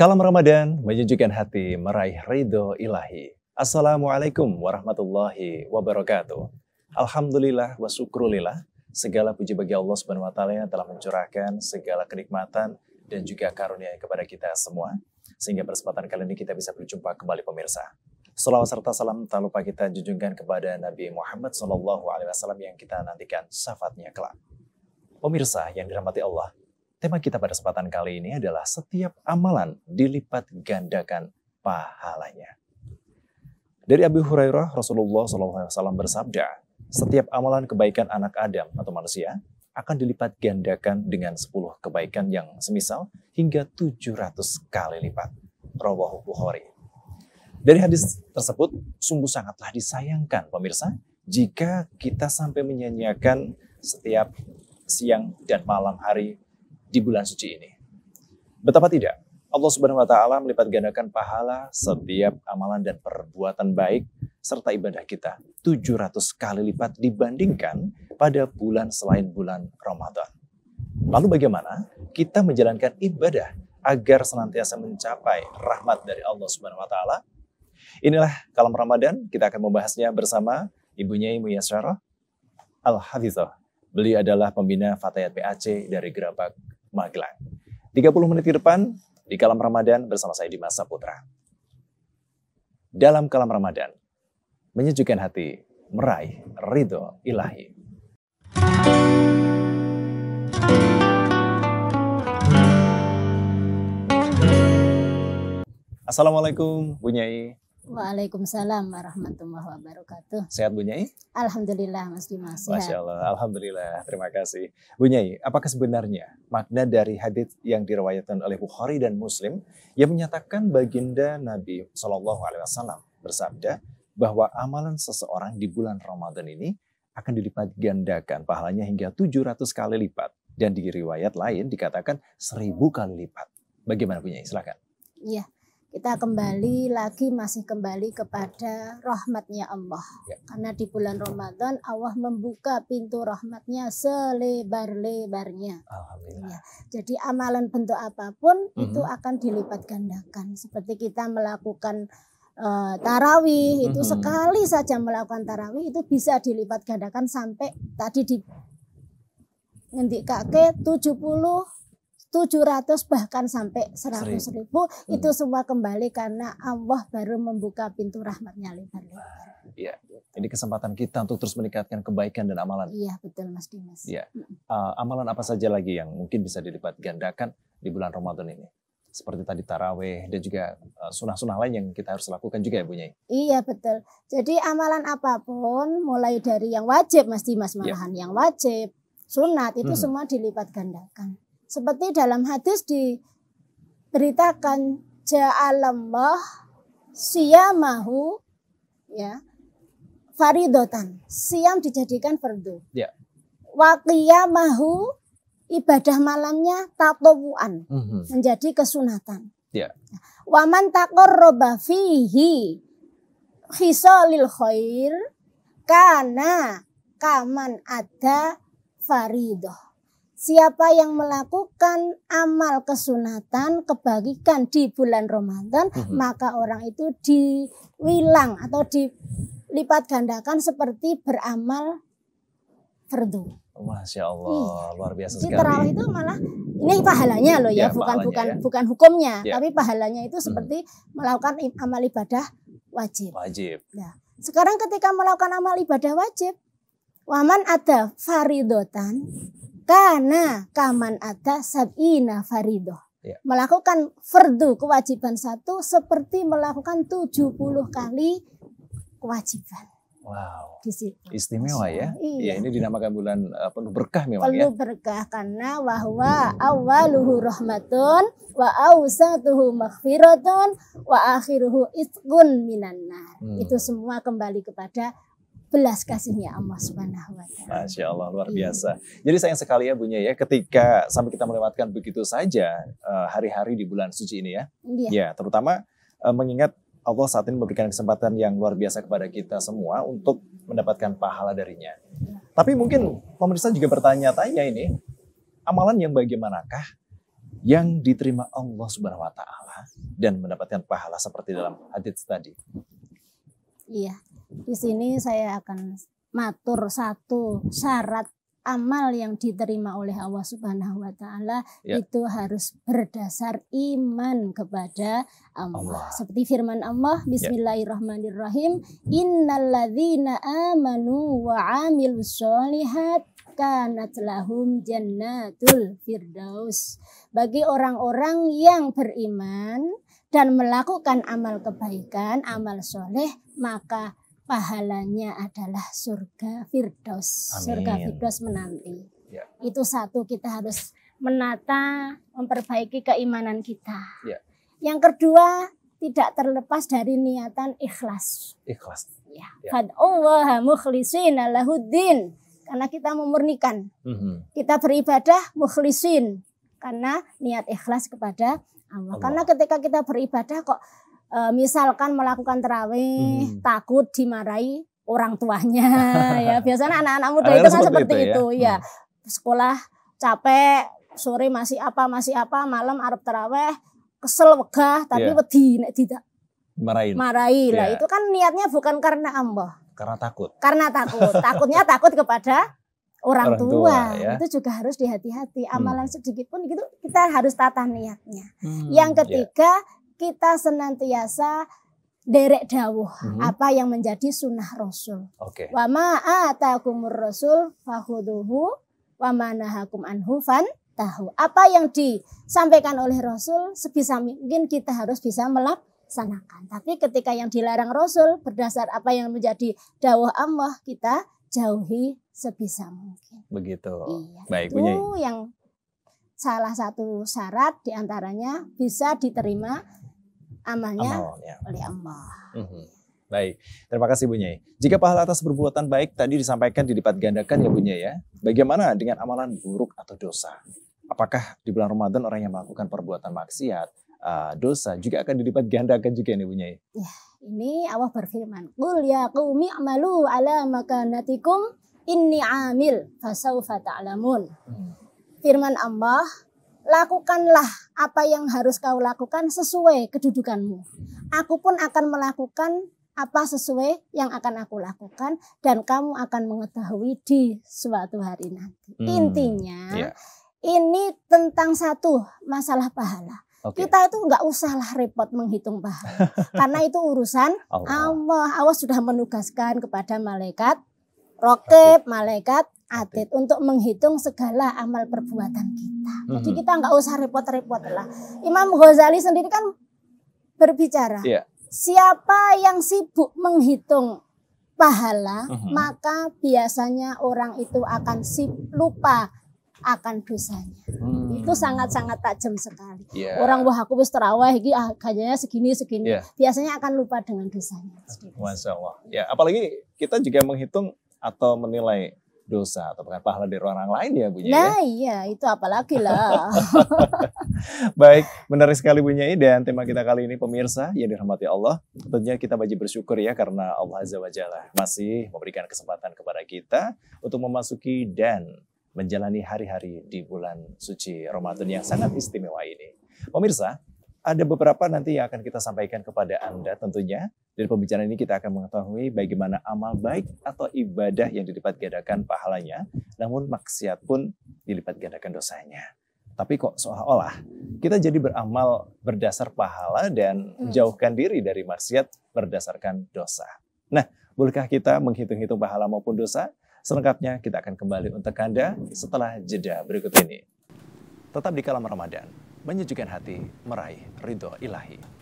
Kalam Ramadan menyejukkan hati, meraih ridho ilahi. Assalamualaikum warahmatullahi wabarakatuh. Alhamdulillah wa syukrulillah. Segala puji bagi Allah Subhanahu wa taala yang telah mencurahkan segala kenikmatan dan juga karunia kepada kita semua. Sehingga kesempatan kali ini kita bisa berjumpa kembali pemirsa. Salawat serta salam tak lupa kita junjungkan kepada Nabi Muhammad SAW yang kita nantikan syafaatnya kelak. Pemirsa yang dirahmati Allah, tema kita pada kesempatan kali ini adalah setiap amalan dilipat gandakan pahalanya. Dari Abu Hurairah, Rasulullah SAW bersabda, setiap amalan kebaikan anak Adam atau manusia akan dilipat gandakan dengan 10 kebaikan yang semisal hingga 700 kali lipat. Rawahu Bukhari. Dari hadis tersebut, sungguh sangatlah disayangkan pemirsa jika kita sampai menyanyiakan setiap siang dan malam hari di bulan suci ini. Betapa tidak, Allah Subhanahu wa taala melipat gandakan pahala setiap amalan dan perbuatan baik serta ibadah kita 700 kali lipat dibandingkan pada bulan selain bulan Ramadan. Lalu bagaimana kita menjalankan ibadah agar senantiasa mencapai rahmat dari Allah Subhanahu wa taala? Inilah Kalam Ramadan, kita akan membahasnya bersama Ibu Nyai Muyasyarah Al-Hafizah. Beliau adalah pembina Fatayat PAC dari Gerabak, Magelang. 30 menit ke depan di Kalam Ramadan bersama saya Dimas Saputra. Dalam Kalam Ramadan, menyejukkan hati, meraih ridho ilahi. Assalamualaikum Bu Nyai. Waalaikumsalam warahmatullahi wabarakatuh. Sehat Bu Nyai? Alhamdulillah Mas Dimas. Masya Allah, Alhamdulillah, terima kasih. Bu Nyai, apakah sebenarnya makna dari hadits yang diriwayatkan oleh Bukhari dan Muslim yang menyatakan baginda Nabi SAW bersabda bahwa amalan seseorang di bulan Ramadan ini akan dilipat gandakan pahalanya hingga 700 kali lipat. Dan di riwayat lain dikatakan 1000 kali lipat. Bagaimana Bu Nyai? Silakan. Iya. Kita masih kembali kepada rahmatnya Allah. Ya. Karena di bulan Ramadan Allah membuka pintu rahmatnya selebar-lebarnya. Alhamdulillah. Ya. Jadi amalan bentuk apapun itu akan dilipat gandakan. Seperti kita melakukan tarawih, itu sekali saja melakukan tarawih itu bisa dilipat gandakan sampai tadi di ngendik kakek 700 bahkan sampai 100.000 itu semua kembali karena Allah baru membuka pintu rahmatnya lebar-lebar. Iya, ini kesempatan kita untuk terus meningkatkan kebaikan dan amalan. Iya betul Mas Dimas. Iya, amalan apa saja lagi yang mungkin bisa dilipat gandakan di bulan Ramadan ini? Seperti tadi taraweh dan juga sunah-sunah lain yang kita harus lakukan juga ya Bu Nyai? Iya betul. Jadi amalan apapun mulai dari yang wajib Mas Dimas malahan yang wajib, sunat itu semua dilipat gandakan. Seperti dalam hadis diberitakan ja'alallah siyamahu ya faridotan. Siyam dijadikan fardu. Ya. Wa qiyamahu ibadah malamnya tatawuan menjadi kesunatan. Ya. Wa man taqarraba fihi khisalil khair kana kaman ada faridoh. Siapa yang melakukan amal kesunatan kebajikan di bulan Ramadan, maka orang itu diwilang atau dilipat gandakan seperti beramal fardu. Masya Allah, luar biasa sekali. Tarawih itu malah ini pahalanya loh ya, bukan hukumnya, tapi pahalanya itu seperti melakukan amal ibadah wajib. Nah, sekarang ketika melakukan amal ibadah wajib, waman ada faridotan. Karena kaman ada sab'ina faridoh. Ya. Melakukan fardu kewajiban satu seperti melakukan 70 kali kewajiban. Wow. Istimewa ya. Iya. Ya, ini dinamakan bulan penuh berkah memang penuh berkah karena wahwa awaluhu rahmatun wa awsatuhu maghfiratun wa akhiruhu itqun minan nar. Itu semua kembali kepada belas kasihnya Allah Subhanahu wa taala. Masya Allah, luar biasa. Jadi sayang sekali ya Bu Nyai ya, ketika sampai kita melewatkan begitu saja hari-hari di bulan suci ini ya. Iya. Ya, terutama mengingat Allah saat ini memberikan kesempatan yang luar biasa kepada kita semua untuk mendapatkan pahala darinya. Tapi mungkin pemirsa juga bertanya-tanya ini, amalan yang bagaimanakah yang diterima Allah Subhanahu wa taala dan mendapatkan pahala seperti dalam hadits tadi? Iya, di sini saya akan matur satu syarat amal yang diterima oleh Allah Subhanahu wa taala itu harus berdasar iman kepada Allah. Seperti firman Allah, Bismillahirrahmanirrahim, innalladzina amanu wa 'amilus sholihat kanat lahum jannatul firdaus. Bagi orang-orang yang beriman dan melakukan amal kebaikan, amal soleh, maka pahalanya adalah surga Firdaus. Amin. Surga Firdaus menanti. Ya. Itu satu, kita harus menata, memperbaiki keimanan kita. Ya. Yang kedua, tidak terlepas dari niatan ikhlas. Ikhlas. Ya. Fad'ullaha mukhlishina lahuddin. Karena kita memurnikan. Kita beribadah mukhlisin. Karena niat ikhlas kepada Allah. Karena ketika kita beribadah kok misalkan melakukan tarawih takut dimarahi orang tuanya ya, biasanya anak-anak muda itu kan seperti itu ya. Sekolah capek, sore masih apa malam arep tarawih kesel wegah tapi wedi nek tidak marahi lah. Itu kan niatnya bukan karena Allah, karena takut. Takutnya takut kepada orang tua ya. Itu juga harus dihati-hati. Amalan sedikit pun gitu kita harus tata niatnya. Yang ketiga, kita senantiasa derek dawuh apa yang menjadi sunnah Rasul. Wa ma atakumur rasul fakhuduhu wa ma nahakum anhu fantahu. Apa yang disampaikan oleh Rasul sebisa mungkin kita harus bisa melaksanakan. Tapi ketika yang dilarang Rasul berdasar apa yang menjadi dawuh Allah, kita jauhi sebisa mungkin. Begitu. Iya, baik, itu yang salah satu syarat diantaranya bisa diterima amalnya oleh Allah. Baik, terima kasih Bu Nyai. Jika pahala atas perbuatan baik tadi disampaikan dilipat gandakan ya Bu Nyai ya. Bagaimana dengan amalan buruk atau dosa? Apakah di bulan Ramadan orang yang melakukan perbuatan maksiat, dosa juga akan dilipat gandakan juga nih Bu Nyai? Ya, ini Allah berfirman, "Qul ya qaumi a'malu ala makanatikum inni 'amil fasawfa ta'lamun." Firman Allah, lakukanlah apa yang harus kau lakukan sesuai kedudukanmu. Aku pun akan melakukan apa sesuai yang akan aku lakukan dan kamu akan mengetahui di suatu hari nanti. Intinya ini tentang satu masalah pahala. Kita itu nggak usahlah repot menghitung pahala karena itu urusan Allah. Allah sudah menugaskan kepada malaikat Raqib, malaikat Atid untuk menghitung segala amal perbuatan kita. Jadi kita nggak usah repot-repot lah. Imam Ghazali sendiri kan berbicara, siapa yang sibuk menghitung pahala, maka biasanya orang itu akan lupa akan dosanya. Itu sangat-sangat tajam sekali. Orang wah aku wis tarawih iki gayanya segini. Biasanya akan lupa dengan dosanya. Masya Allah. Ya, apalagi kita juga menghitung atau menilai dosa atau pahala dari orang lain ya Bu Nyai. Nah iya, itu apalagi lah. Baik, menarik sekali Bu Nyai, dan tema kita kali ini pemirsa yang dirahmati Allah. Tentunya kita wajib bersyukur ya karena Allah Azza wa Jalla masih memberikan kesempatan kepada kita untuk memasuki dan menjalani hari-hari di bulan suci Ramadan yang sangat istimewa ini. Pemirsa, ada beberapa nanti yang akan kita sampaikan kepada Anda tentunya. Dari pembicaraan ini kita akan mengetahui bagaimana amal baik atau ibadah yang dilipat gandakan pahalanya, namun maksiat pun dilipat gandakan dosanya. Tapi kok seolah-olah kita jadi beramal berdasar pahala dan menjauhkan diri dari maksiat berdasarkan dosa. Nah, bolehkah kita menghitung-hitung pahala maupun dosa? Selengkapnya kita akan kembali untuk Anda setelah jeda berikut ini. Tetap di Kalam Ramadan, menyejukkan hati, meraih ridho ilahi.